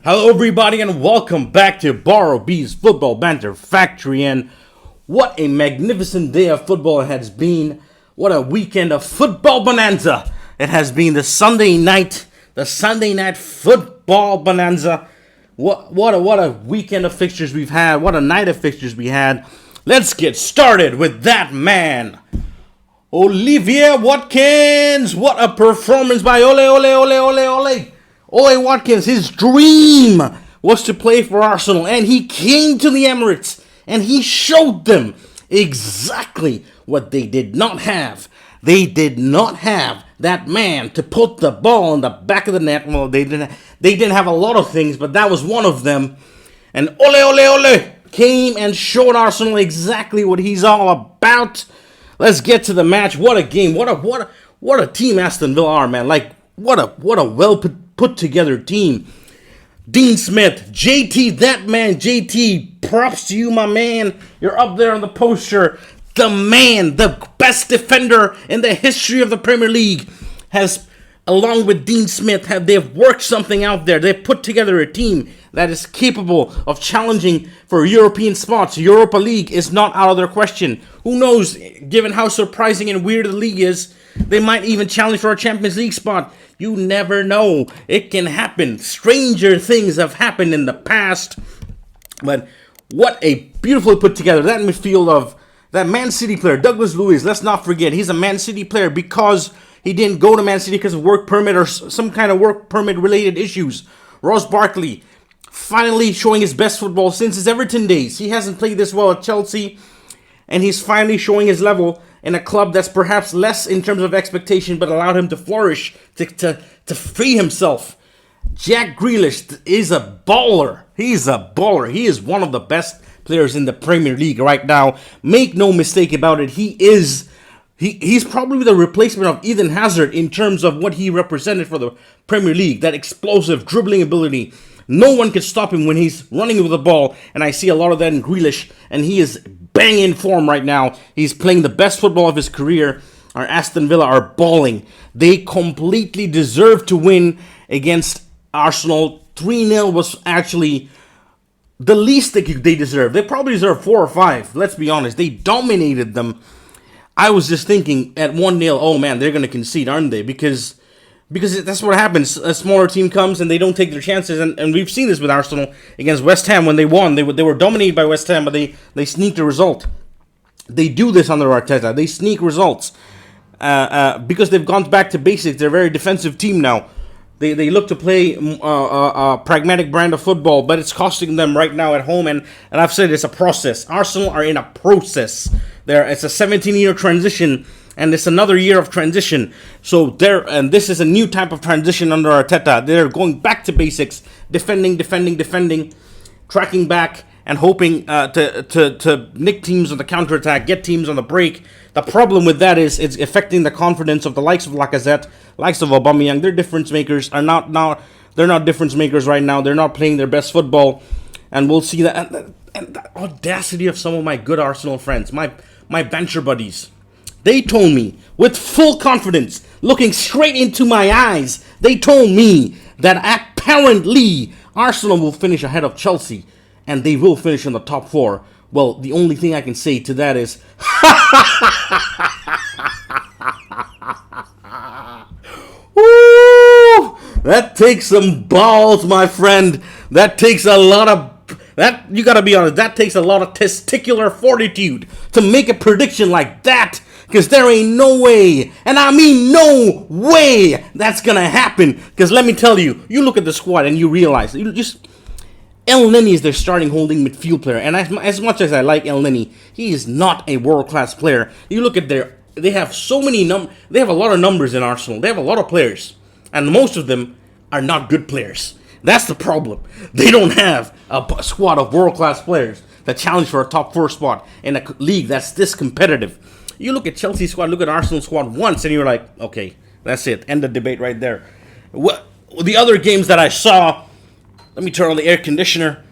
Hello everybody and welcome back to Boro B's Football Banter Factory. And what a magnificent day of football it has been. What a weekend of football bonanza it has been. The Sunday night football bonanza. What a weekend of fixtures we've had. What a night of fixtures we had. Let's get started with that man, Olivier Watkins. What a performance by Ole Watkins. His dream was to play for Arsenal, and he came to the Emirates, and he showed them exactly what they did not have. They did not have that man to put the ball in the back of the net. Well, they didn't have a lot of things, but that was one of them. And Ole came and showed Arsenal exactly what he's all about. Let's get to the match. What a game. What a team Aston Villa are, man. Like, what a well put together team. Dean Smith, JT, that man, JT, props to you, my man. You're up there on the poster. The man, the best defender in the history of the Premier League, has, along with Dean Smith, they've worked something out there. They've put together a team that is capable of challenging for European spots. Europa League is not out of their question. Who knows, given how surprising and weird the league is, they might even challenge for a Champions League spot. You never know. It can happen. Stranger things have happened in the past. But what a beautifully put together, that midfield of that Man City player, Douglas Luiz. Let's not forget, he's a Man City player because he didn't go to Man City because of work permit or some kind of work permit related issues. Ross Barkley, finally showing his best football since his Everton days. He hasn't played this well at Chelsea, and he's finally showing his level in a club that's perhaps less in terms of expectation, but allowed him to flourish, to free himself. Jack Grealish is a baller. He's a baller. He is one of the best players in the Premier League right now. Make no mistake about it. He's probably the replacement of Eden Hazard in terms of what he represented for the Premier League. That explosive dribbling ability. No one can stop him when he's running with the ball, and I see a lot of that in Grealish, and he is banging form right now. He's playing the best football of his career. Our Aston Villa are balling. They completely deserve to win against Arsenal. 3-0 was actually the least they deserve. They probably deserve 4 or 5. Let's be honest. They dominated them. I was just thinking at 1-0, oh man, they're going to concede, aren't they? Because that's what happens. A smaller team comes and they don't take their chances. And we've seen this with Arsenal against West Ham when they won. They were dominated by West Ham, but they sneaked a result. They do this under Arteta. They sneak results. Because they've gone back to basics. They're a very defensive team now. They look to play a pragmatic brand of football, but it's costing them right now at home. And I've said it's a process. Arsenal are in a process. It's a 17-year transition, and it's another year of transition. So this is a new type of transition under Arteta. They're going back to basics, defending, tracking back, and hoping to nick teams on the counterattack, get teams on the break. The problem with that is it's affecting the confidence of the likes of Lacazette, likes of Aubameyang. They're difference makers. They're not difference makers right now. They're not playing their best football, and we'll see that. And the audacity of some of my good Arsenal friends, my bencher buddies. They told me, with full confidence, looking straight into my eyes, they told me that apparently Arsenal will finish ahead of Chelsea, and they will finish in the top 4. Well, the only thing I can say to that is, woo! That takes some balls, my friend. That takes a lot of... you gotta be honest, that takes a lot of testicular fortitude to make a prediction like that. Because there ain't no way, and I mean no way, that's gonna happen. Because let me tell you, you look at the squad and you realize, El Neni is their starting holding midfield player. And as much as I like El Neni, he is not a world-class player. You look at they have so many they have a lot of numbers in Arsenal. They have a lot of players. And most of them are not good players. That's the problem. They don't have a squad of world-class players that challenge for a top 4 spot in a league that's this competitive. You look at Chelsea's squad, look at Arsenal's squad once, and you're like, okay, that's it. End the debate right there. The other games that I saw, let me turn on the air conditioner.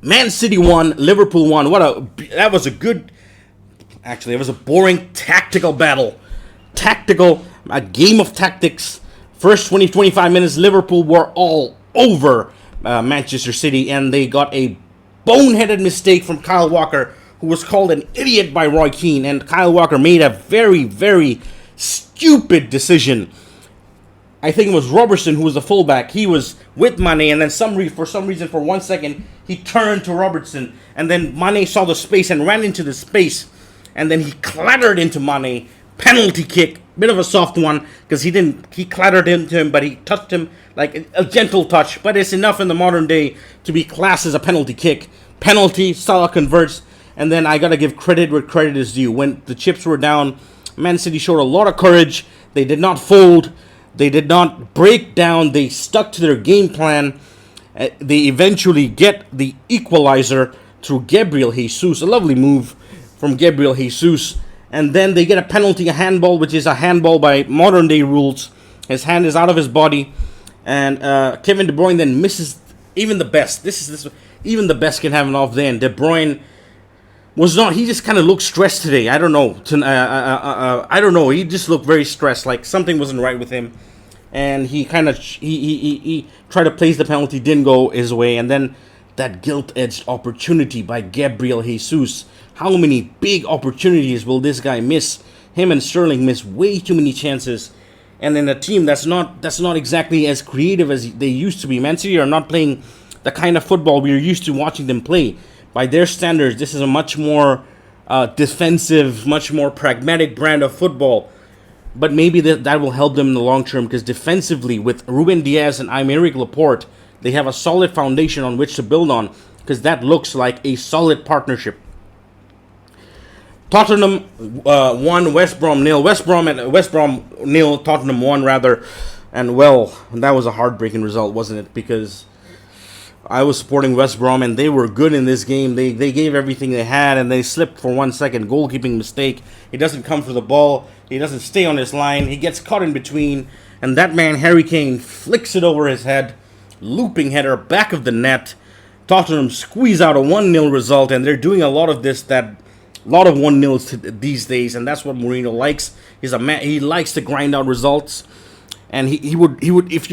Man City won, Liverpool won. It was a boring tactical battle. A game of tactics. First 20-25 minutes, Liverpool were all over Manchester City, and they got a boneheaded mistake from Kyle Walker, who was called an idiot by Roy Keane, and Kyle Walker made a very, very stupid decision. I think it was Robertson who was the fullback. He was with Mane, and then for some reason, for 1 second, he turned to Robertson, and then Mane saw the space and ran into the space, and then he clattered into Mane. Penalty kick, bit of a soft one, because he clattered into him, but he touched him like a gentle touch. But it's enough in the modern day to be classed as a penalty kick. Penalty, Salah converts, and then I gotta give credit where credit is due. When the chips were down, Man City showed a lot of courage. They did not fold. They did not break down. They stuck to their game plan. They eventually get the equalizer through Gabriel Jesus. A lovely move from Gabriel Jesus. And then they get a penalty, a handball, which is a handball by modern day rules. His hand is out of his body. And Kevin De Bruyne then misses even the best. Even the best can have an off day. And De Bruyne was not. He just kind of looked stressed today. I don't know. I don't know. He just looked very stressed. Like something wasn't right with him. And he kind of he tried to place the penalty, didn't go his way. And then that gilt-edged opportunity by Gabriel Jesus. How many big opportunities will this guy miss? Him and Sterling miss way too many chances. And in a team that's not exactly as creative as they used to be. Man City are not playing the kind of football we're used to watching them play. By their standards, this is a much more defensive, much more pragmatic brand of football. But maybe that will help them in the long term, because defensively, with Ruben Diaz and Aymeric Laporte, they have a solid foundation on which to build on, because that looks like a solid partnership. Tottenham 1, West Brom 0. West Brom 0, Tottenham 1 rather. And well, that was a heartbreaking result, wasn't it? Because I was supporting West Brom, and they were good in this game. They gave everything they had, and they slipped for 1 second. Goalkeeping mistake. He doesn't come for the ball. He doesn't stay on his line. He gets caught in between, and that man, Harry Kane, flicks it over his head. Looping header, back of the net. Tottenham squeeze out a 1-0 result, and they're doing a lot of this, a lot of 1-0s these days, and that's what Mourinho likes. He's a man. He likes to grind out results, and he would if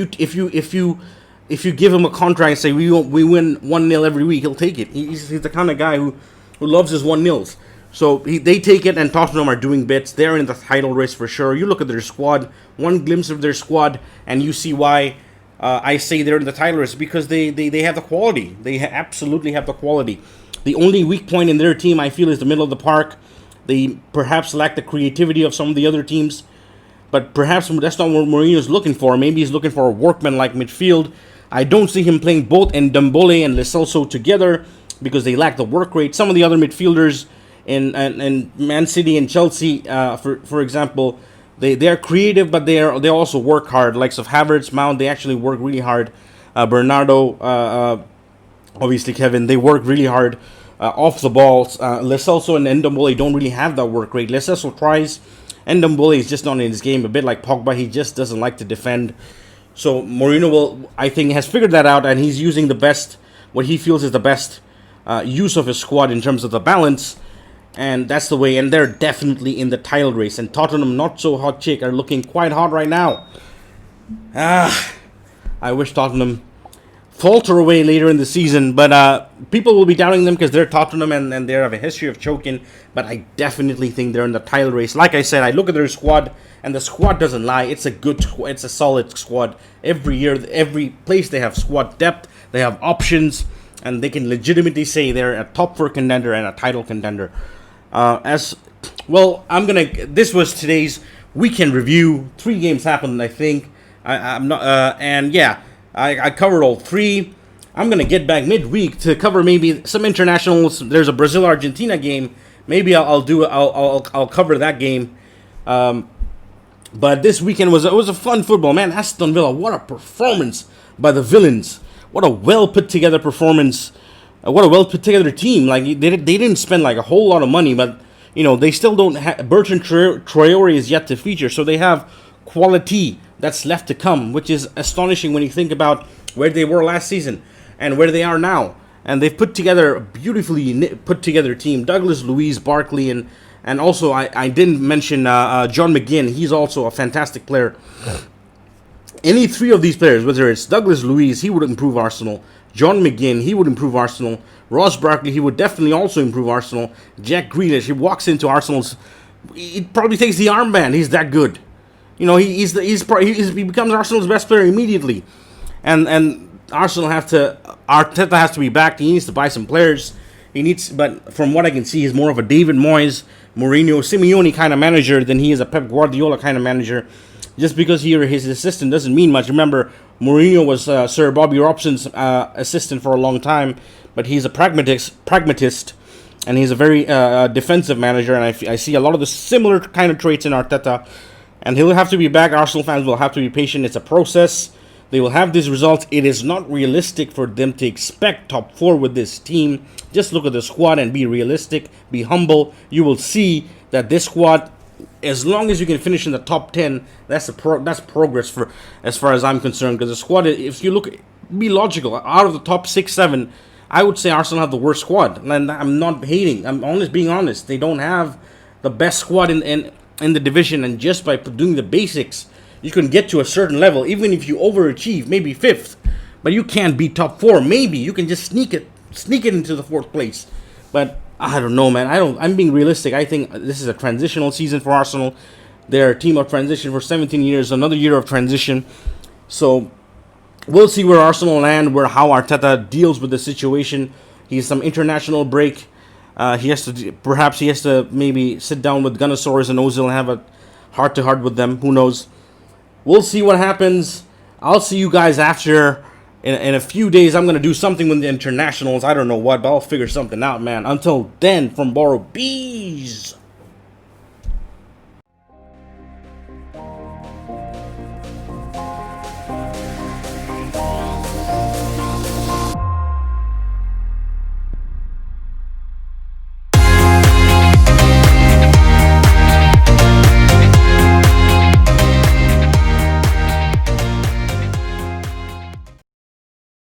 you give him a contract and say we win 1-0 every week, he'll take it. He's the kind of guy who loves his 1-0s. So they take it, and Tottenham are doing bits. They're in the title race for sure. You look at their squad, one glimpse of their squad, and you see why I say they're in the title race, because they have the quality. They absolutely have the quality. The only weak point in their team, I feel, is the middle of the park. They perhaps lack the creativity of some of the other teams, but perhaps that's not what Mourinho's looking for. Maybe he's looking for a workman-like midfield. I don't see him playing both Ndombele and Lo Celso together, because they lack the work rate. Some of the other midfielders in Man City and Chelsea, for example, they are creative, but they also work hard. Likes of Havertz, Mount, they actually work really hard. Bernardo, obviously Kevin, they work really hard off the balls. Lo Celso and Ndombele don't really have that work rate. Lo Celso tries. Ndombele is just not in his game. A bit like Pogba, he just doesn't like to defend. So Mourinho I think, has figured that out, and he's using what he feels is the best use of his squad in terms of the balance. And that's the way, and they're definitely in the title race. And Tottenham, not so hot chick, are looking quite hot right now. I wish Tottenham falter away later in the season, but people will be doubting them because they're Tottenham and they have a history of choking. But I definitely think they're in the title race. Like I said, I look at their squad, and the squad doesn't lie. It's a solid squad. Every year, every place they have squad depth, they have options, and they can legitimately say they're a top 4 contender and a title contender. This was today's weekend review. 3 games happened, I think. I covered all 3. I'm gonna get back midweek to cover maybe some internationals. There's a Brazil-Argentina game. Maybe I'll cover that game. But this weekend was a fun football, man. Aston Villa, what a performance by the villains! What a well put together performance. What a well put together team. Like they didn't spend like a whole lot of money, but they still don't have. Bertrand Traore is yet to feature, so they have quality that's left to come, which is astonishing when you think about where they were last season and where they are now. And they've put together a beautifully put together team. Douglas Luiz, Barkley, and also I didn't mention John McGinn. He's also a fantastic player. Any three of these players, whether it's Douglas Luiz, he would improve Arsenal. John McGinn, he would improve Arsenal. Ross Barkley, he would definitely also improve Arsenal. Jack Grealish, he walks into Arsenal's, he probably takes the armband. He's that good. You know, he becomes Arsenal's best player immediately. And Arsenal Arteta has to be back. He needs to buy some players. But from what I can see, he's more of a David Moyes, Mourinho, Simeone kind of manager than he is a Pep Guardiola kind of manager. Just because his assistant doesn't mean much. Remember, Mourinho was Sir Bobby Robson's assistant for a long time, but he's a pragmatist, and he's a very defensive manager, and I see a lot of the similar kind of traits in Arteta, and he'll have to be back. Arsenal fans will have to be patient. It's a process. They will have these results. It is not realistic for them to expect top 4 with this team. Just look at the squad and be realistic, be humble. You will see that this squad, as long as you can finish in the top 10, that's progress for as far as I'm concerned. Because the squad, if you look, be logical. Out of the top 6, 7, I would say Arsenal have the worst squad. And I'm not hating. I'm being honest. They don't have the best squad in the division. And just by doing the basics, you can get to a certain level. Even if you overachieve, maybe 5th, but you can't be top 4. Maybe you can just sneak it into the 4th place. But I don't know, man. I'm being realistic. I think this is a transitional season for Arsenal. They're a team of transition for 17 years, another year of transition. So we'll see where Arsenal land, how Arteta deals with the situation. He has some international break. He has to maybe sit down with Gunnosaurus and Ozil and have a heart-to-heart with them. Who knows? We'll see what happens. I'll see you guys after. In a few days, I'm going to do something with the internationals. I don't know what, but I'll figure something out, man. Until then, from Boro B's.